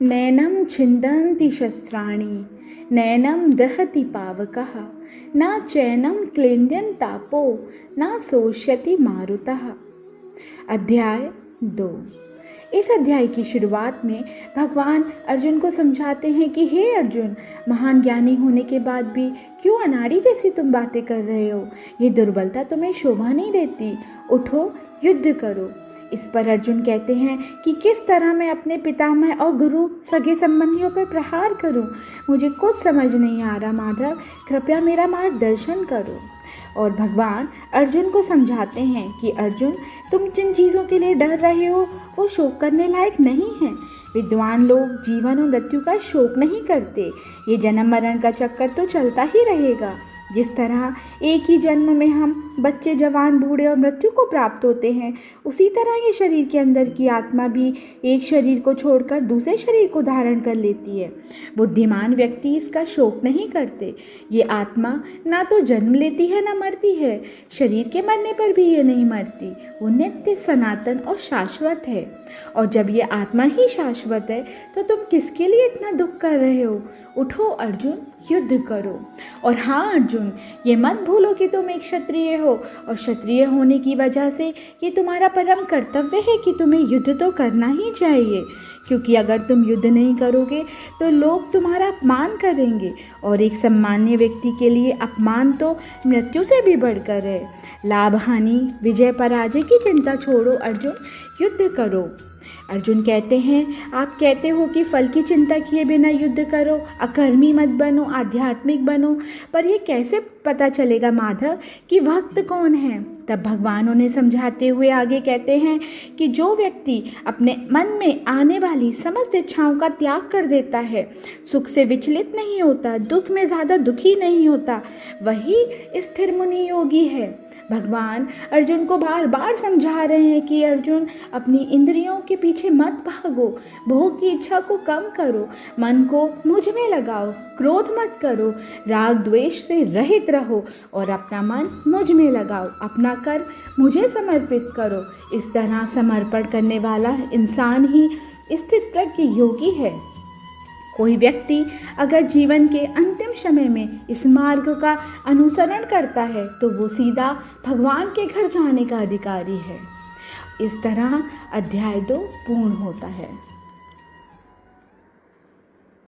नैनं छिन्दन्ति शस्त्राणि नैनं दहति पावकः न चैनं क्लेद्यन्तापो न शोष्यति मारुतः। अध्याय 2। इस अध्याय की शुरुआत में भगवान अर्जुन को समझाते हैं कि हे अर्जुन, महान ज्ञानी होने के बाद भी क्यों अनाड़ी जैसी तुम बातें कर रहे हो। ये दुर्बलता तुम्हें शोभा नहीं देती। उठो, युद्ध करो। इस पर अर्जुन कहते हैं कि किस तरह मैं अपने पितामह और गुरु सगे संबंधियों पर प्रहार करूं। मुझे कुछ समझ नहीं आ रहा माधव, कृपया मेरा मार्गदर्शन करो। और भगवान अर्जुन को समझाते हैं कि अर्जुन, तुम जिन चीज़ों के लिए डर रहे हो वो शोक करने लायक नहीं हैं। विद्वान लोग जीवन और मृत्यु का शोक नहीं करते। ये जन्म मरण का चक्कर तो चलता ही रहेगा। जिस तरह एक ही जन्म में हम बच्चे, जवान, बूढ़े और मृत्यु को प्राप्त होते हैं, उसी तरह ये शरीर के अंदर की आत्मा भी एक शरीर को छोड़कर दूसरे शरीर को धारण कर लेती है। बुद्धिमान व्यक्ति इसका शोक नहीं करते। ये आत्मा ना तो जन्म लेती है ना मरती है। शरीर के मरने पर भी ये नहीं मरती। वो नित्य, सनातन और शाश्वत है। और जब ये आत्मा ही शाश्वत है तो तुम किसके लिए इतना दुख कर रहे हो। उठो अर्जुन, युद्ध करो। और हाँ अर्जुन, ये मत भूलो कि तुम एक क्षत्रिय हो और क्षत्रिय होने की वजह से ये तुम्हारा परम कर्तव्य है कि तुम्हें युद्ध तो करना ही चाहिए। क्योंकि अगर तुम युद्ध नहीं करोगे तो लोग तुम्हारा अपमान करेंगे, और एक सामान्य व्यक्ति के लिए अपमान तो मृत्यु से भी बढ़कर है। लाभ हानि, विजय पराजय की चिंता छोड़ो अर्जुन, युद्ध करो। अर्जुन कहते हैं, आप कहते हो कि फल की चिंता किए बिना युद्ध करो, अकर्मी मत बनो, आध्यात्मिक बनो, पर ये कैसे पता चलेगा माधव कि भक्त कौन है। तब भगवान उन्हें समझाते हुए आगे कहते हैं कि जो व्यक्ति अपने मन में आने वाली समस्त इच्छाओं का त्याग कर देता है, सुख से विचलित नहीं होता, दुख में ज़्यादा दुखी नहीं होता, वही स्थिर मुनि योगी है। भगवान अर्जुन को बार बार समझा रहे हैं कि अर्जुन, अपनी इंद्रियों के पीछे मत भागो, भोग की इच्छा को कम करो, मन को मुझ में लगाओ, क्रोध मत करो, राग द्वेष से रहित रहो और अपना मन मुझ में लगाओ, अपना कर मुझे समर्पित करो। इस तरह समर्पण करने वाला इंसान ही स्थित प्रज्ञ योगी है। कोई व्यक्ति अगर जीवन के अंतिम समय में इस मार्ग का अनुसरण करता है तो वो सीधा भगवान के घर जाने का अधिकारी है। इस तरह अध्याय 2 पूर्ण होता है।